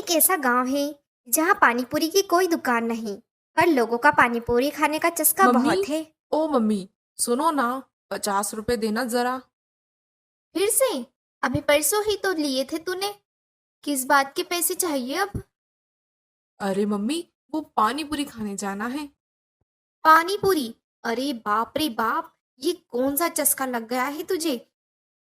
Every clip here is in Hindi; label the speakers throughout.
Speaker 1: एक ऐसा गांव है जहां पानीपुरी की कोई दुकान नहीं, पर लोगों का पानीपुरी खाने का चस्का
Speaker 2: मम्मी।
Speaker 1: बहुत है।
Speaker 2: ओ मम्मी, सुनो ना। 50 रुपए देना जरा।
Speaker 1: फिर से? अभी परसों ही तो लिए थे तूने। किस बात के पैसे चाहिए अब?
Speaker 2: अरे मम्मी, वो पानी पूरी खाने जाना है।
Speaker 1: पानीपुरी? अरे बाप रे बाप, ये कौन सा चस्का लग गया है तुझे?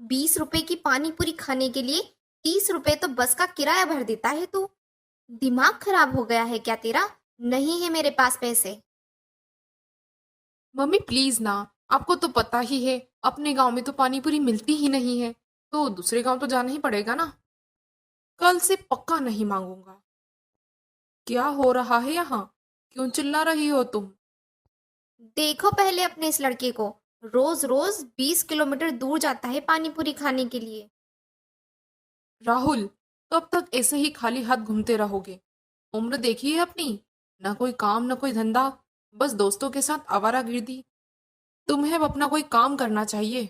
Speaker 1: 20 रुपए की पानीपुरी खाने के लिए 30 रुपए तो बस का किराया भर देता है तू। दिमाग खराब हो गया है क्या तेरा? नहीं है मेरे पास पैसे।
Speaker 2: मम्मी प्लीज ना। आपको तो पता ही है, अपने गांव में तो पानी पूरी मिलती ही नहीं है। तो दूसरे गांव तो जाना ही पड़ेगा ना। कल से पक्का नहीं मांगूंगा। क्या हो रहा है यहाँ? क्यों चिल्ला रही हो तुम?
Speaker 1: देखो पहले अपने इस लड़के को, रोज रोज 20 किलोमीटर दूर जाता है पानी पूरी खाने के लिए।
Speaker 2: राहुल, कब तक ऐसे ही खाली हाथ घूमते रहोगे? उम्र देखी है अपनी। ना कोई काम ना कोई धंधा, बस दोस्तों के साथ आवारागर्दी। तुम्हें अब अपना कोई काम करना चाहिए।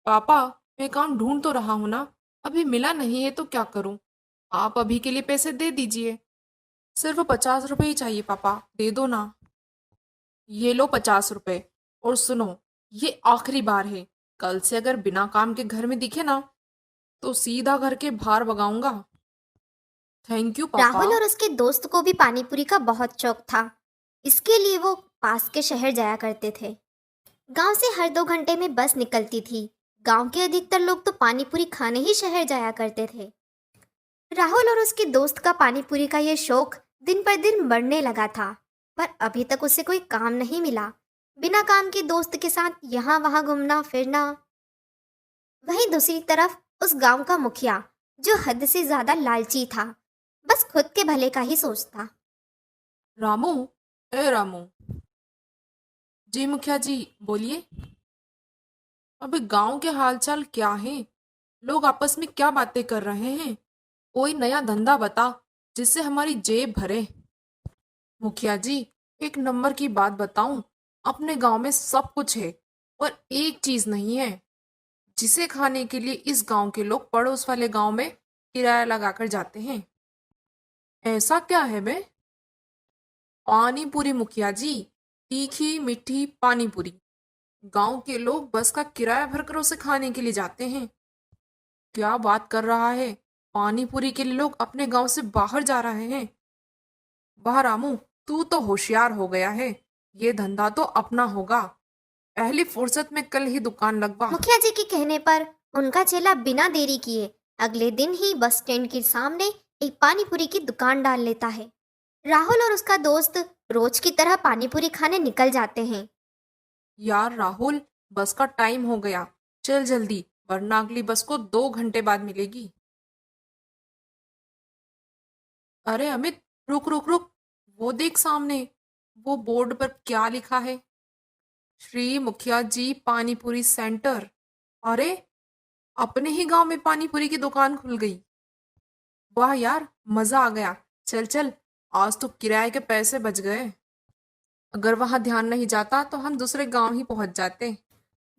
Speaker 2: पापा, मैं काम ढूंढ तो रहा हूं ना। अभी मिला नहीं है तो क्या करूं? आप अभी के लिए पैसे दे दीजिए। सिर्फ 50 रुपए ही चाहिए पापा, दे दो ना। ये लो 50 रुपए। और सुनो, ये आखिरी बार है। कल से अगर बिना काम के घर में दिखे ना, तो सीधा घर के बाहर भगाऊंगा। थैंक यू पापा।
Speaker 1: राहुल और उसके दोस्त को भी पानीपुरी का बहुत शौक था। इसके लिए वो पास के शहर जाया करते थे। गांव से हर 2 घंटे में बस निकलती थी। गांव के अधिकतर लोग तो पानीपुरी खाने ही शहर जाया करते थे। राहुल और उसके दोस्त का पानीपुरी का ये शौक दिन पर दिन बढ़ने लगा था, पर अभी तक उसे कोई काम नहीं मिला। बिना काम के दोस्त के साथ यहाँ वहाँ घूमना फिरना। वहीं दूसरी तरफ उस गांव का मुखिया, जो हद से ज्यादा लालची था, बस खुद के भले का ही सोचता।
Speaker 2: रामू, ए रामू। जी मुखिया जी, बोलिए। अबे गांव के हालचाल क्या है? लोग आपस में क्या बातें कर रहे हैं? कोई नया धंधा बता, जिससे हमारी जेब भरे। मुखिया जी, एक नंबर की बात बताऊं। अपने गांव में सब कुछ है, पर एक चीज नहीं है, जिसे खाने के लिए इस गांव के लोग पड़ोस वाले गांव में किराया लगाकर जाते हैं। ऐसा क्या है बे? पानी पूरी मुखिया जी। तीखी मीठी पानी पूरी। गांव के लोग बस का किराया भरकर उसे खाने के लिए जाते हैं। क्या बात कर रहा है? पानी पूरी के लिए लोग अपने गांव से बाहर जा रहे हैं? वाह रामू, तू तो होशियार हो गया है। ये धंधा तो अपना होगा। पहली फुर्सत में कल ही दुकान लगवा।
Speaker 1: मुखिया जी के कहने पर उनका चेला बिना देरी किए अगले दिन ही बस स्टैंड के सामने एक पानीपुरी की दुकान डाल लेता है। राहुल और उसका दोस्त रोज की तरह पानीपुरी खाने निकल जाते हैं।
Speaker 2: यार राहुल, बस का टाइम हो गया। चल जल्दी, वरना अगली बस को 2 घंटे बाद मिलेगी। अरे अमित, रुक रुक रुक। वो देख सामने, वो बोर्ड पर क्या लिखा है? श्री मुखिया जी पानीपुरी सेंटर। अरे, अपने ही गांव में पानीपुरी की दुकान खुल गई। वाह यार, मजा आ गया। चल चल, आज तो किराए के पैसे बच गए। अगर वहां ध्यान नहीं जाता तो हम दूसरे गांव ही पहुंच जाते।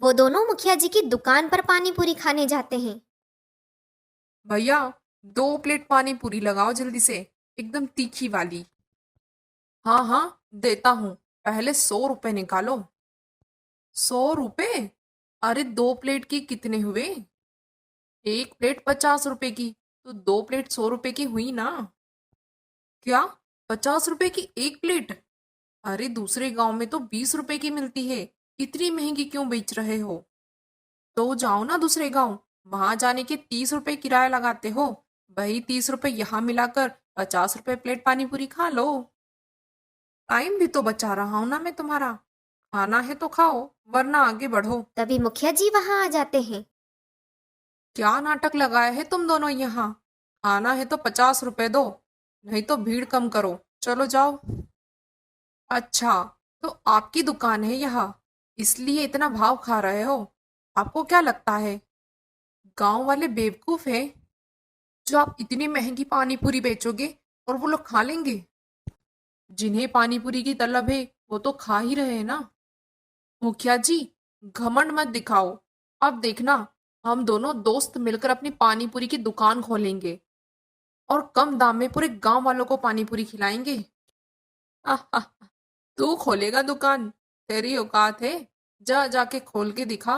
Speaker 1: वो दोनों मुखिया जी की दुकान पर पानीपुरी खाने जाते हैं।
Speaker 2: भैया, 2 प्लेट पानी पूरी लगाओ जल्दी से, एकदम तीखी वाली। हाँ हाँ, देता हूँ। पहले 100 रुपए निकालो। 100 रुपए? अरे 2 प्लेट की कितने हुए? एक प्लेट 50 रुपए की, तो 2 प्लेट 100 रुपए की हुई ना? क्या? 50 रुपए की एक प्लेट? अरे दूसरे गांव में तो 20 रुपए की मिलती है। इतनी महंगी क्यों बेच रहे हो? तो जाओ ना दूसरे गांव। वहां जाने के 30 रुपए किराया लगाते हो। वही 30 रुपए यहाँ मिलाकर 50 रुपए प्लेट पानी पूरी खा लो। टाइम भी तो बचा रहा हूं ना मैं तुम्हारा। खाना है तो खाओ, वरना आगे बढ़ो।
Speaker 1: तभी मुखिया जी वहां आ जाते हैं।
Speaker 2: क्या नाटक लगाए है तुम दोनों यहाँ? खाना है तो 50 रुपए दो, नहीं तो भीड़ कम करो। चलो जाओ। अच्छा, तो आपकी दुकान है यहाँ, इसलिए इतना भाव खा रहे हो? आपको क्या लगता है, गांव वाले बेवकूफ हैं, जो आप इतनी महंगी पानी पूरी बेचोगे और वो लोग खा लेंगे? जिन्हें पानी पूरी की तलब है, वो तो खा ही रहे हैं ना। मुखिया जी, घमंड मत दिखाओ। अब देखना, हम दोनों दोस्त मिलकर अपनी पानी पूरी की दुकान खोलेंगे। और कम दाम में पूरे गांव वालों को पानी पूरी खिलाएंगे। आहा, तू खोलेगा दुकान? तेरी औकात है? जा जाके खोल के दिखा।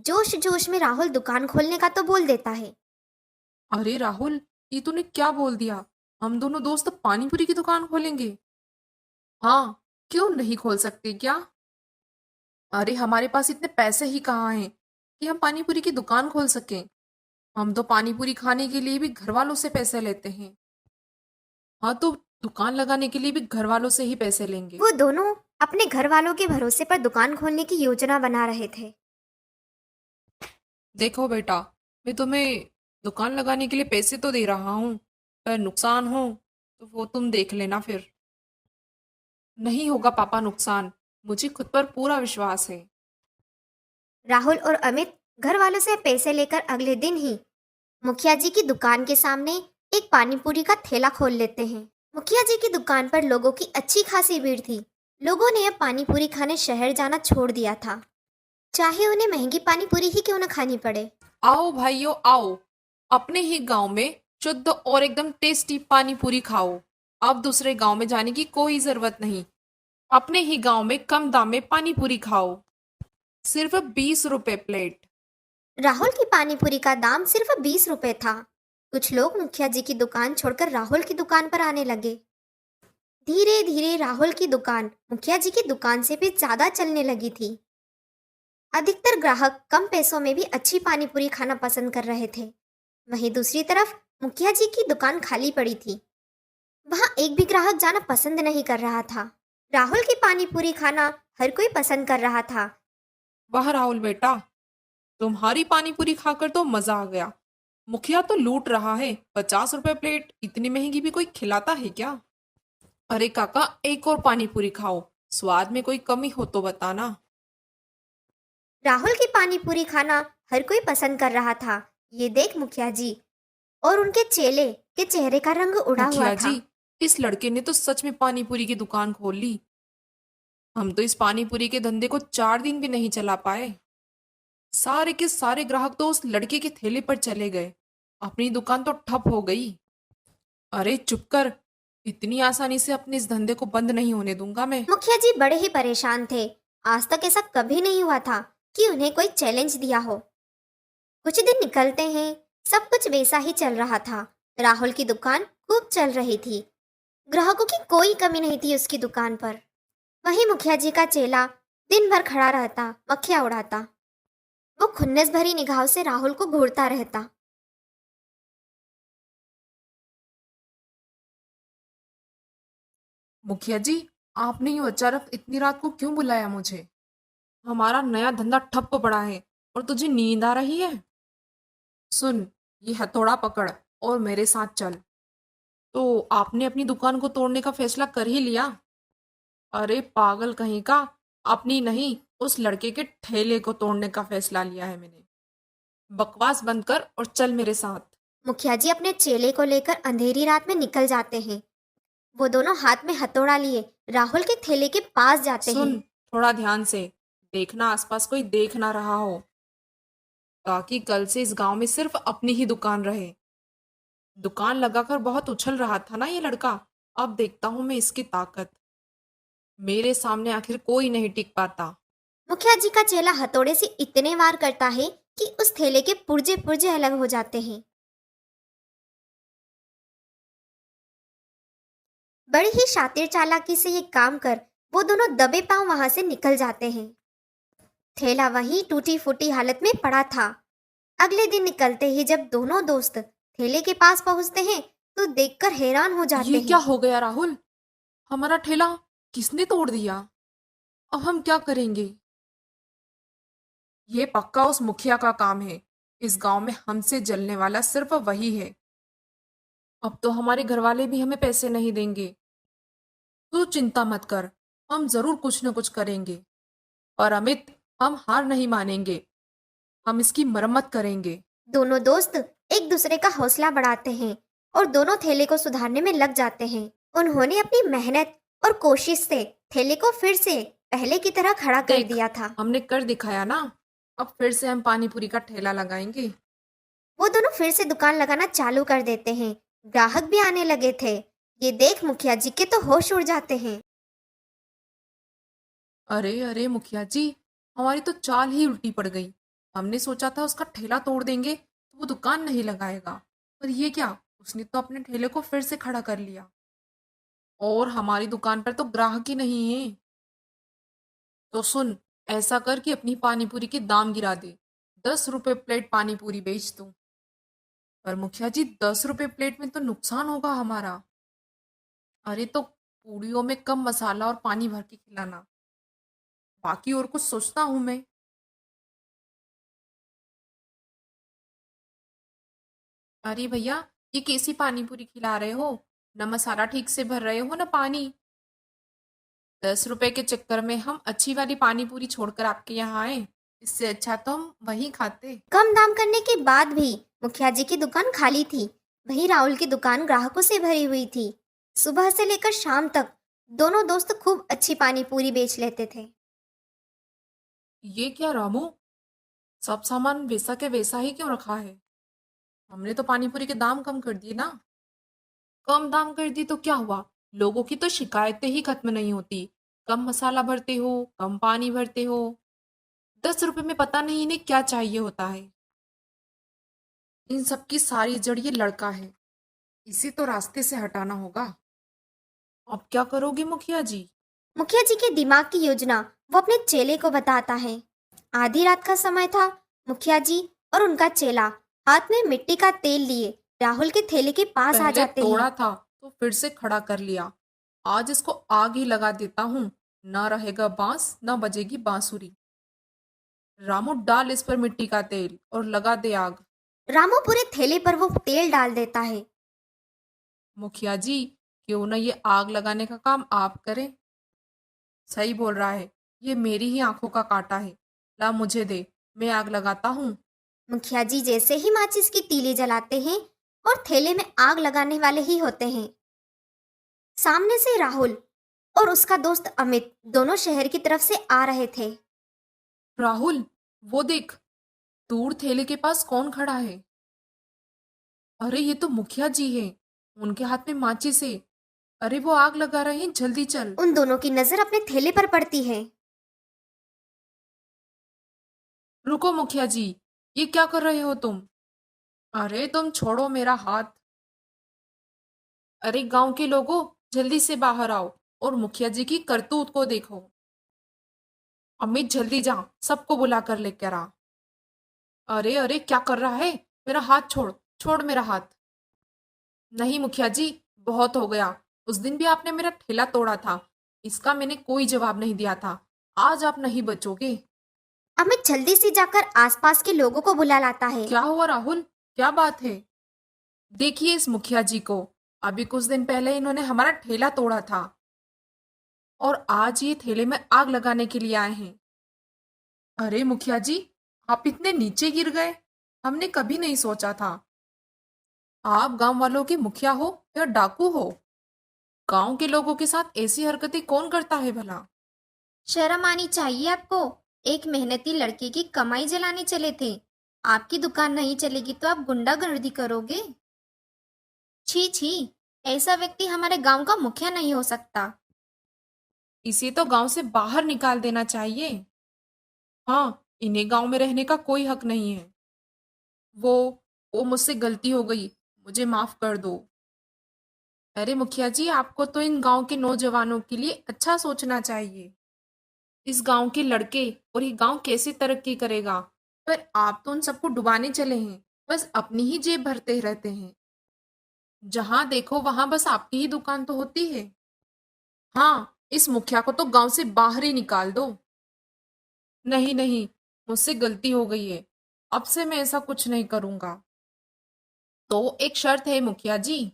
Speaker 1: जोश जोश में राहुल दुकान खोलने का तो बोल देता है।
Speaker 2: अरे राहुल, ये तूने क्या बोल दिया? हम दोनों दोस्त पानी पूरी की दुकान खोलेंगे? हाँ, क्यों नहीं खोल सकते क्या? अरे हमारे पास इतने पैसे ही कहाँ हैं कि हम पानी पूरी की दुकान खोल सकें। हम तो पानी पूरी खाने के लिए भी घर वालों से पैसे लेते हैं। हाँ, तो दुकान लगाने के लिए भी घर वालों से ही पैसे लेंगे।
Speaker 1: वो दोनों अपने घर वालों के भरोसे पर दुकान खोलने की योजना बना रहे थे।
Speaker 2: देखो बेटा, मैं तुम्हें दुकान लगाने के लिए पैसे तो दे रहा हूँ, पर नुकसान हो तो वो तुम देख लेना फिर। नहीं होगा पापा नुकसान, मुझे खुद पर पूरा विश्वास है।
Speaker 1: राहुल और अमित घर वालों से पैसे लेकर अगले दिन ही मुखिया जी की दुकान के सामने एक पानी पूरी का ठेला खोल लेते हैं। मुखिया जी की दुकान पर लोगों की अच्छी खासी भीड़ थी। लोगों ने अब पानी पूरी खाने शहर जाना छोड़ दिया था, चाहे उन्हें महंगी पानी पूरी ही क्यों न खानी पड़े।
Speaker 2: आओ भाइयों आओ, अपने ही गांव में शुद्ध और एकदम टेस्टी पानी पूरी खाओ। अब दूसरे गांव में जाने की कोई जरूरत नहीं। अपने ही गांव में कम दाम में पानी पूरी खाओ, सिर्फ 20 रुपए प्लेट।
Speaker 1: राहुल की पानी पूरी का दाम सिर्फ 20 रुपए था। कुछ लोग मुखिया जी की दुकान छोड़कर राहुल की दुकान पर आने लगे। धीरे धीरे राहुल की दुकान मुखिया जी की दुकान से भी ज्यादा चलने लगी थी। अधिकतर ग्राहक कम पैसों में भी अच्छी पानी पूरी खाना पसंद कर रहे थे। वहीं दूसरी तरफ मुखिया जी की दुकान खाली पड़ी थी। वहां एक भी ग्राहक जाना पसंद नहीं कर रहा था। राहुल की पानी पूरी खाना हर कोई पसंद कर रहा था।
Speaker 2: वाह राहुल बेटा, तुम्हारी पानी पूरी खाकर तो मजा आ गया। मुखिया तो लूट रहा है, 50 रुपए प्लेट। इतनी महंगी भी कोई खिलाता है क्या? अरे काका, एक और पानी पूरी खाओ, स्वाद में कोई कमी हो तो बताना।
Speaker 1: राहुल की पानी पूरी खाना हर कोई पसंद कर रहा था। ये देख मुखिया जी और उनके चेले के चेहरे का रंग उड़ा हुआ
Speaker 2: मुखिया
Speaker 1: था।
Speaker 2: जी, इस लड़के ने तो सच में पानी पूरी की दुकान खोल ली। हम तो इस पानी पूरी के धंधे को 4 दिन भी नहीं चला पाए। सारे के सारे ग्राहक तो उस लड़के के ठेले पर चले गए। अपनी दुकान तो ठप हो गई। अरे चुप कर, इतनी आसानी से अपने इस धंधे को बंद नहीं होने दूंगा मैं।
Speaker 1: मुखिया जी बड़े ही परेशान थे। आज तक ऐसा कभी नहीं हुआ था कि उन्हें कोई चैलेंज दिया हो। कुछ दिन निकलते हैं, सब कुछ वैसा ही चल रहा था। राहुल की दुकान खूब चल रही थी। ग्राहकों की कोई कमी नहीं थी उसकी दुकान पर। वहीं मुखिया जी का चेला दिन भर खड़ा रहता, मक्खियां उड़ाता। वो खुन्नस भरी निगाहों से राहुल को घूरता रहता।
Speaker 2: मुखिया जी, आपने यूं अचानक इतनी रात को क्यों बुलाया मुझे? हमारा नया धंधा ठप्प पड़ा है और तुझे नींद आ रही है? सुन, ये हथौड़ा पकड़ और मेरे साथ चल। तो आपने अपनी दुकान को तोड़ने का फैसला कर ही लिया? अरे पागल कहीं का, अपनी नहीं, उस लड़के के ठेले को तोड़ने का फैसला लिया है मैंने। बकवास बंद कर और चल मेरे साथ।
Speaker 1: मुखिया जी अपने चेले को लेकर अंधेरी रात में निकल जाते हैं। वो दोनों हाथ में हथौड़ा लिए राहुल के ठेले के पास जाते हैं।
Speaker 2: सुन, थोड़ा ध्यान से देखना, आसपास कोई देख ना रहा हो, ताकि कल से इस गांव में सिर्फ अपनी ही दुकान रहे। दुकान लगाकर बहुत उछल रहा था ना ये लड़का, अब देखता हूं मैं इसकी ताकत। मेरे सामने आखिर कोई नहीं टिक पाता।
Speaker 1: मुखिया जी का चेला हथौड़े से इतने वार करता है कि उस ठेले के पुर्जे पुर्जे अलग हो जाते हैं। बड़ी ही शातिर चालाकी से ये काम कर वो दोनों दबे पांव वहां से निकल जाते हैं। ठेला वहीं टूटी फूटी हालत में पड़ा था। अगले दिन निकलते ही जब दोनों दोस्त ठेले के पास पहुंचते हैं तो देखकर हैरान हो जाते
Speaker 2: ये क्या
Speaker 1: हैं।
Speaker 2: हो गया राहुल? हमारा ठेला किसने तोड़ दिया? अब हम क्या करेंगे? ये पक्का उस मुखिया का काम है। इस गांव में हमसे जलने वाला सिर्फ वही है। अब तो हमारे घर वाले भी हमें पैसे नहीं देंगे। तू चिंता मत कर, हम जरूर कुछ न कुछ करेंगे। और अमित, हम हार नहीं मानेंगे, हम इसकी मरम्मत करेंगे।
Speaker 1: दोनों दोस्त एक दूसरे का हौसला बढ़ाते हैं और दोनों ठेले को सुधारने में लग जाते हैं। उन्होंने अपनी मेहनत और कोशिश से ठेले को फिर से पहले की तरह खड़ा कर
Speaker 2: देख,
Speaker 1: दिया था।
Speaker 2: हमने कर दिखाया ना। अब फिर से हम पानी पूरी का ठेला लगाएंगे।
Speaker 1: वो दोनों फिर से दुकान लगाना चालू कर देते हैं। ग्राहक भी आने लगे थे। ये देख मुखिया जी के तो होश उड़ जाते हैं।
Speaker 2: अरे अरे मुखिया जी, हमारी तो चाल ही उल्टी पड़ गई। हमने सोचा था उसका ठेला तोड़ देंगे तो वो दुकान नहीं लगाएगा, पर ये क्या, उसने तो अपने ठेले को फिर से खड़ा कर लिया और हमारी दुकान पर तो ग्राहक ही नहीं है। तो सुन, ऐसा कर कि अपनी पानी पूरी के दाम गिरा दे, 10 रुपए प्लेट पानी पूरी बेच दूं। पर मुखिया जी, 10 रुपए प्लेट में तो नुकसान होगा हमारा। अरे तो पूड़ियों में कम मसाला और पानी भर के खिलाना, बाकी और कुछ सोचता हूं मैं। अरे भैया, ये कैसी पानी पूरी खिला रहे हो? न मसाला ठीक से भर रहे हो न पानी। 10 रुपए के चक्कर में हम अच्छी वाली पानी पूरी छोड़कर आपके यहाँ आए, इससे अच्छा तो हम वहीं खाते।
Speaker 1: कम दाम करने के बाद भी मुखिया जी की दुकान खाली थी। वहीं राहुल की दुकान ग्राहकों से भरी हुई थी। सुबह से लेकर शाम तक दोनों दोस्त खूब अच्छी पानी पूरी बेच लेते थे।
Speaker 2: ये क्या रामू, सब सामान वैसा के वैसा ही क्यों रखा है? हमने तो पानी पूरी के दाम कम कर दिए ना। कम दाम कर दी तो क्या हुआ? लोगों की तो शिकायतें ही खत्म नहीं होती। कम मसाला भरते हो, कम पानी भरते हो। 10 रुपए में पता नहीं इन्हें क्या चाहिए होता है। इन सब की सारी जड़ ये लड़का है, इसे तो रास्ते से हटाना होगा। अब क्या करोगे मुखिया जी?
Speaker 1: मुखिया जी के दिमाग की योजना वो अपने चेले को बताता है। आधी रात का समय था। मुखिया जी और उनका चेला हाथ में मिट्टी का तेल लिए राहुल के थैले के पास आ
Speaker 2: पहले
Speaker 1: जाते हैं।
Speaker 2: तोड़ा था तो फिर से खड़ा कर लिया। आज इसको आग ही लगा देता हूँ। ना रहेगा बांस, ना बजेगी बांसुरी। रामू, डाल इस पर मिट्टी का तेल और लगा दे आग।
Speaker 1: रामू पूरे थैले पर वो तेल डाल देता है।
Speaker 2: मुखिया जी, क्यों ना ये आग लगाने का काम आप करें? सही बोल रहा है, ये मेरी ही आंखों का कांटा है। ला मुझे दे, मैं आग लगाता हूँ।
Speaker 1: मुखिया जी जैसे ही माचिस की तीली जलाते हैं और थैले में आग लगाने वाले ही होते हैं, सामने से राहुल और उसका दोस्त अमित दोनों शहर की तरफ से आ रहे थे।
Speaker 2: राहुल, वो देख, दूर थैले के पास कौन खड़ा है? अरे ये तो मुखिया जी हैं। उनके हाथ में माचिस है। अरे वो आग लगा रहे हैं, जल्दी चल।
Speaker 1: उन दोनों की नजर अपने थैले पर पड़ती है।
Speaker 2: रुको मुखिया जी, ये क्या कर रहे हो तुम? अरे तुम छोड़ो मेरा हाथ। अरे गांव के लोगों, जल्दी से बाहर आओ और मुखिया जी की करतूत को देखो। अमित जल्दी जा, सबको बुला कर लेकर आ। अरे अरे, क्या कर रहा है? मेरा हाथ छोड़, छोड़ मेरा हाथ। नहीं मुखिया जी, बहुत हो गया। उस दिन भी आपने मेरा ठेला तोड़ा था, इसका मैंने कोई जवाब नहीं दिया था। आज आप नहीं बचोगे।
Speaker 1: अमित जल्दी से जाकर आसपास के लोगों को बुला लाता है।
Speaker 2: क्या हुआ राहुल, क्या बात है? देखिए इस मुखिया जी को, अभी कुछ दिन पहले इन्होंने हमारा ठेला तोड़ा था और आज ये ठेले में आग लगाने के लिए आए हैं। अरे मुखिया जी, आप इतने नीचे गिर गए, हमने कभी नहीं सोचा था। आप गांव वालों के मुखिया हो या डाकू हो? गांव के लोगों के साथ ऐसी हरकतें कौन करता है भला?
Speaker 1: शर्म आनी चाहिए आपको। एक मेहनती लड़के की कमाई जलाने चले थे। आपकी दुकान नहीं चलेगी तो आप गुंडागर्दी करोगे? छी छी, ऐसा व्यक्ति हमारे गांव का मुखिया नहीं हो सकता।
Speaker 2: इसे तो गांव से बाहर निकाल देना चाहिए। हाँ, इन्हें गांव में रहने का कोई हक नहीं है। वो वो मुझसे गलती हो गई, मुझे माफ कर दो। अरे मुखिया जी, आपको तो इन गांव के नौजवानों के लिए अच्छा सोचना चाहिए। इस गांव के लड़के और ये गांव कैसे तरक्की करेगा? पर आप तो उन सबको डुबाने चले हैं, बस अपनी ही जेब भरते रहते हैं। जहां देखो वहां बस आपकी ही दुकान तो होती है। हाँ, इस मुखिया को तो गांव से बाहर ही निकाल दो। नहीं नहीं, मुझसे गलती हो गई है। अब से मैं ऐसा कुछ नहीं करूंगा। तो एक शर्त है मुखिया जी,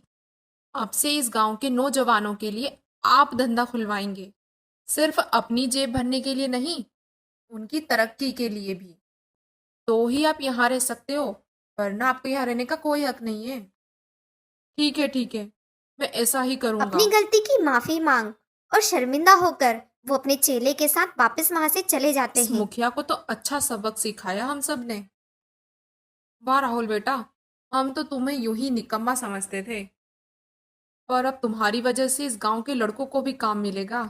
Speaker 2: अब से इस गांव के नौजवानों के लिए आप धंधा खुलवाएंगे, सिर्फ अपनी जेब भरने के लिए नहीं, उनकी तरक्की के लिए भी। तो ही आप यहाँ रह सकते हो, वरना आपको यहाँ रहने का कोई हक नहीं है। ठीक है, मैं ऐसा ही
Speaker 1: अपनी
Speaker 2: करूंगा।
Speaker 1: गलती की माफी मांग और शर्मिंदा होकर वो अपने चेले के साथ वापस वहां से चले जाते
Speaker 2: इस
Speaker 1: हैं।
Speaker 2: मुखिया को तो अच्छा सबक सिखाया हम सब ने। वाह राहुल बेटा, हम तो तुम्हें यूं ही निकम्मा समझते थे। पर अब तुम्हारी वजह से इस गांव के लड़कों को भी काम मिलेगा।